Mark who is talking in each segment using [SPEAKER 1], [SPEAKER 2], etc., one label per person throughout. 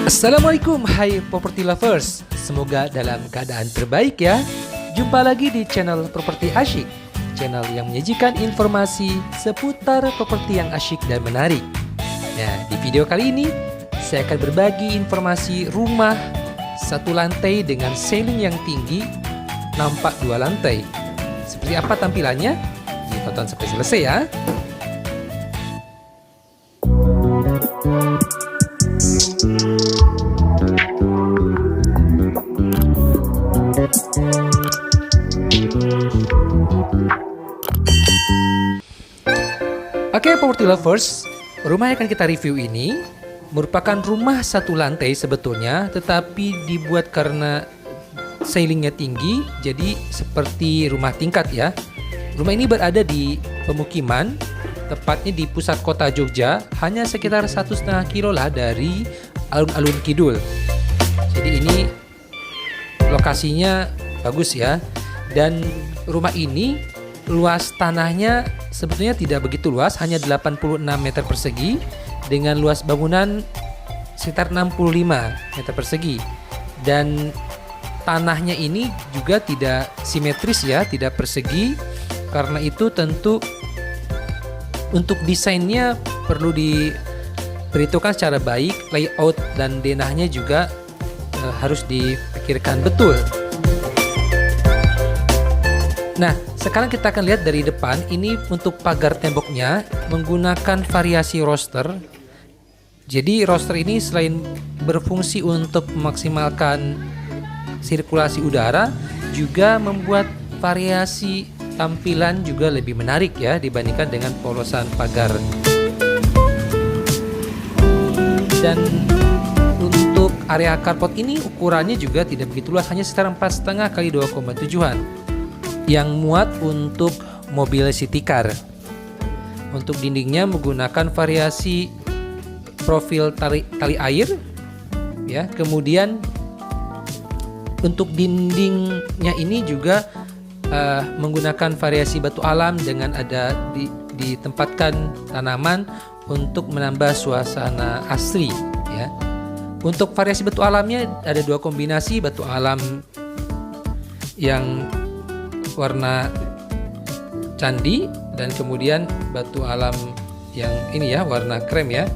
[SPEAKER 1] Assalamualaikum, hai property lovers. Semoga dalam keadaan terbaik ya. Jumpa lagi di channel Properti Asyik, channel yang menyajikan informasi seputar properti yang asyik dan menarik. Nah, di video kali ini saya akan berbagi informasi rumah satu lantai dengan ceiling yang tinggi, nampak dua lantai. Seperti apa tampilannya? Ditonton sampai selesai ya. Oke, property lovers, rumah yang akan kita review ini merupakan rumah satu lantai sebetulnya, tetapi dibuat karena ceilingnya tinggi, jadi seperti rumah tingkat ya. Rumah ini berada di pemukiman, tepatnya di pusat kota Jogja, hanya sekitar 1,5 kilo lah dari alun-alun kidul. Jadi ini lokasinya bagus ya, dan rumah ini luas tanahnya sebetulnya tidak begitu luas, hanya 86 meter persegi dengan luas bangunan sekitar 65 meter persegi, dan tanahnya ini juga tidak simetris ya, tidak persegi. Karena itu tentu untuk desainnya perlu diperhitungkan secara baik, layout dan denahnya juga harus dipikirkan betul. Nah, sekarang kita akan lihat dari depan. Ini untuk pagar temboknya menggunakan variasi roster. Jadi roster ini selain berfungsi untuk memaksimalkan sirkulasi udara, juga membuat variasi tampilan juga lebih menarik ya dibandingkan dengan polosan pagar. Dan untuk area carport ini ukurannya juga tidak begitu luas, hanya sekitar 4,5 kali 2,7-an. Yang muat untuk mobil city car. Untuk dindingnya menggunakan variasi profil tali air ya. Kemudian untuk dindingnya ini juga menggunakan variasi batu alam dengan ada ditempatkan tanaman untuk menambah suasana asri ya. Untuk variasi batu alamnya ada dua kombinasi, batu alam yang warna candi dan kemudian batu alam yang ini ya, warna krem ya.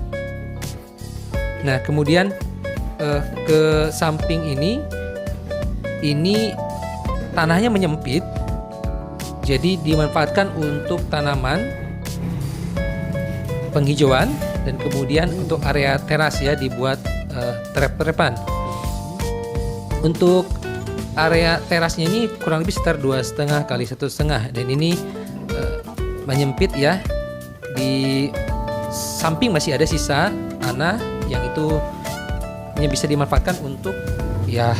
[SPEAKER 1] Nah, kemudian ke samping ini tanahnya menyempit, jadi dimanfaatkan untuk tanaman penghijauan, dan kemudian untuk area teras ya dibuat trep-trepan. Untuk area terasnya ini kurang lebih sekitar 2,5 kali 1,5, dan ini menyempit ya. Di samping masih ada sisa tanah yang itu hanya bisa dimanfaatkan untuk ya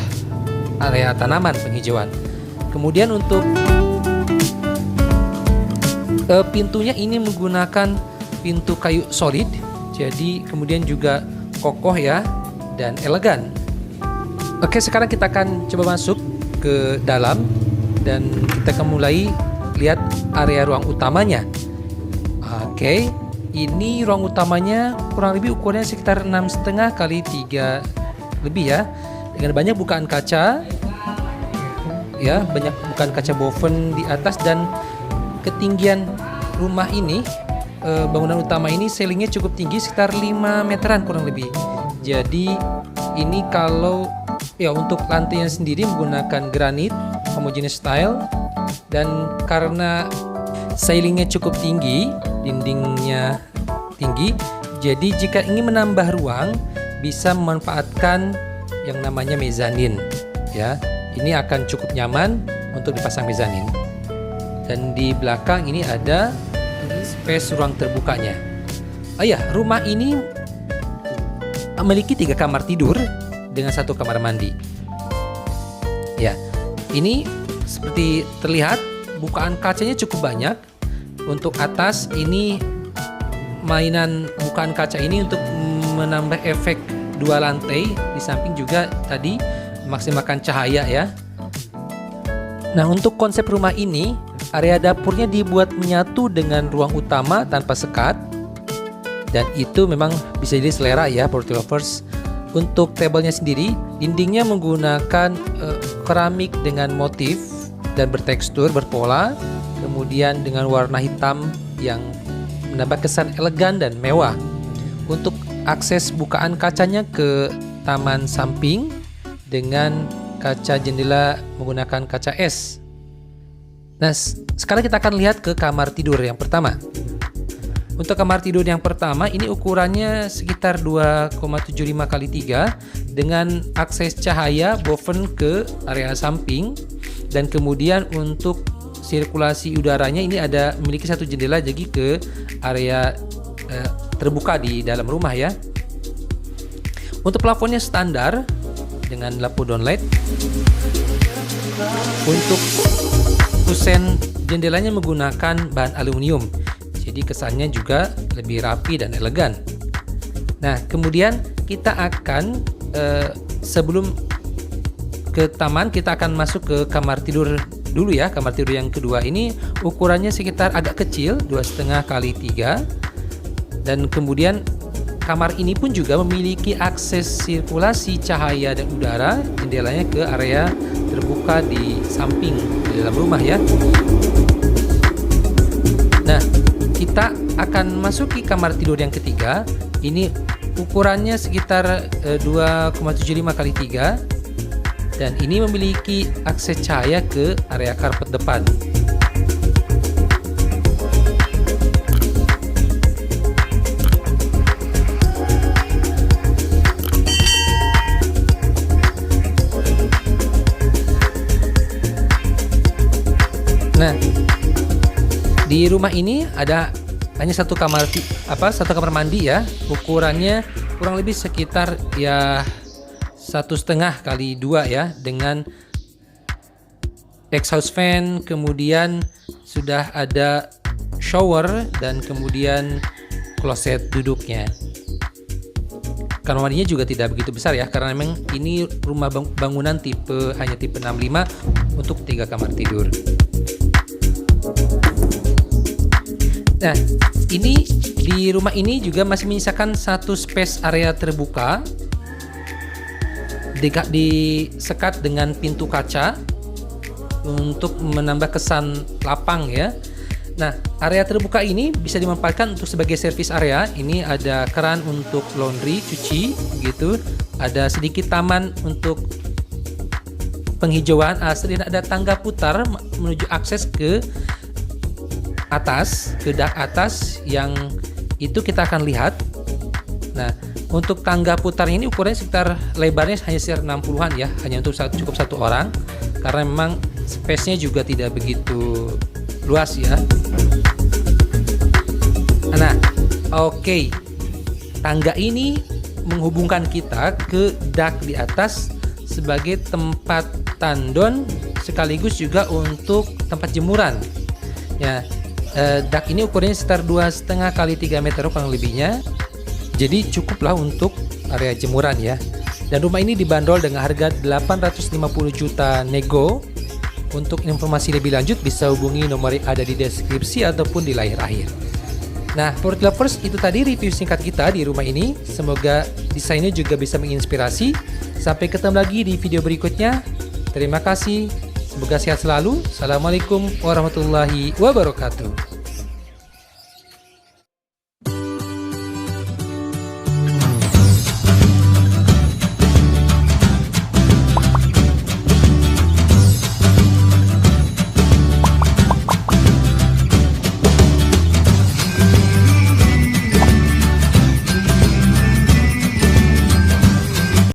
[SPEAKER 1] area tanaman penghijauan. Kemudian untuk pintunya ini menggunakan pintu kayu solid, jadi kemudian juga kokoh ya dan elegan. Oke, sekarang kita akan coba masuk ke dalam dan kita akan mulai lihat area ruang utamanya. Oke, ini ruang utamanya kurang lebih ukurannya sekitar 6,5 kali 3 lebih ya, dengan banyak bukaan kaca ya, banyak bukaan kaca boven di atas, dan ketinggian rumah ini, bangunan utama ini ceilingnya cukup tinggi, sekitar 5 meteran kurang lebih. Jadi ini kalau ya untuk lantainya sendiri menggunakan granit homogeneous style, dan karena ceilingnya cukup tinggi, dindingnya tinggi, jadi jika ingin menambah ruang bisa memanfaatkan yang namanya mezanin ya. Ini akan cukup nyaman untuk dipasang mezanin. Dan di belakang ini ada space ruang terbukanya. Oh ya, rumah ini memiliki 3 kamar tidur dengan 1 kamar mandi. Ya, ini seperti terlihat bukaan kacanya cukup banyak. Untuk atas ini mainan bukaan kaca ini untuk menambah efek 2 lantai. Di samping juga tadi memaksimalkan cahaya ya. Nah, untuk konsep rumah ini, area dapurnya dibuat menyatu dengan ruang utama tanpa sekat, dan itu memang bisa jadi selera ya property lovers. Untuk tabelnya sendiri, dindingnya menggunakan keramik dengan motif dan bertekstur berpola, kemudian dengan warna hitam yang menambah kesan elegan dan mewah. Untuk akses bukaan kacanya ke taman samping dengan kaca jendela menggunakan kaca es. Nah, sekarang kita akan lihat ke kamar tidur yang pertama. Untuk kamar tidur yang pertama ini ukurannya sekitar 2,75 x 3 dengan akses cahaya boven ke area samping, dan kemudian untuk sirkulasi udaranya ini ada memiliki satu jendela jadi ke area terbuka di dalam rumah ya. Untuk plafonnya standar dengan lampu downlight. Untuk kusen jendelanya menggunakan bahan aluminium, jadi kesannya juga lebih rapi dan elegan. Nah, kemudian kita akan sebelum ke taman, kita akan masuk ke kamar tidur dulu ya. Kamar tidur yang kedua ini ukurannya sekitar agak kecil, 2,5 x 3, dan kemudian kamar ini pun juga memiliki akses sirkulasi cahaya dan udara, jendelanya ke area terbuka di samping di dalam rumah ya. Nah, kita akan masuki kamar tidur yang ketiga. Ini ukurannya sekitar 2,75 x 3, dan ini memiliki akses cahaya ke area karpet depan. Nah, di rumah ini ada hanya satu kamar mandi ya. Ukurannya kurang lebih sekitar ya 1,5 x 2 ya, dengan exhaust fan, kemudian sudah ada shower dan kemudian kloset duduknya. Kamar mandinya juga tidak begitu besar ya, karena memang ini rumah bangunan hanya tipe 65 untuk 3 kamar tidur. Nah, ini di rumah ini juga masih menyisakan satu space area terbuka disekat dengan pintu kaca untuk menambah kesan lapang ya. Nah, area terbuka ini bisa dimanfaatkan untuk sebagai service area. Ini ada keran untuk laundry, cuci gitu. Ada sedikit taman untuk penghijauan, ada tangga putar menuju akses ke atas, ke dak atas yang itu kita akan lihat. Nah, untuk tangga putarnya ini ukurannya sekitar lebarnya hanya sekitar 60-an ya, hanya untuk cukup satu orang, karena memang space-nya juga tidak begitu luas ya. Nah, oke. Tangga ini menghubungkan kita ke dak di atas sebagai tempat tandon sekaligus juga untuk tempat jemuran. Ya, dak ini ukurannya sekitar 2,5 x 3 meter kurang lebihnya. Jadi cukuplah untuk area jemuran ya. Dan rumah ini dibanderol dengan harga 850 juta nego. Untuk informasi lebih lanjut bisa hubungi nomor yang ada di deskripsi ataupun di layar akhir. Nah, for lovers, itu tadi review singkat kita di rumah ini. Semoga desainnya juga bisa menginspirasi. Sampai ketemu lagi di video berikutnya. Terima kasih. Semoga sehat selalu. Assalamualaikum warahmatullahi wabarakatuh.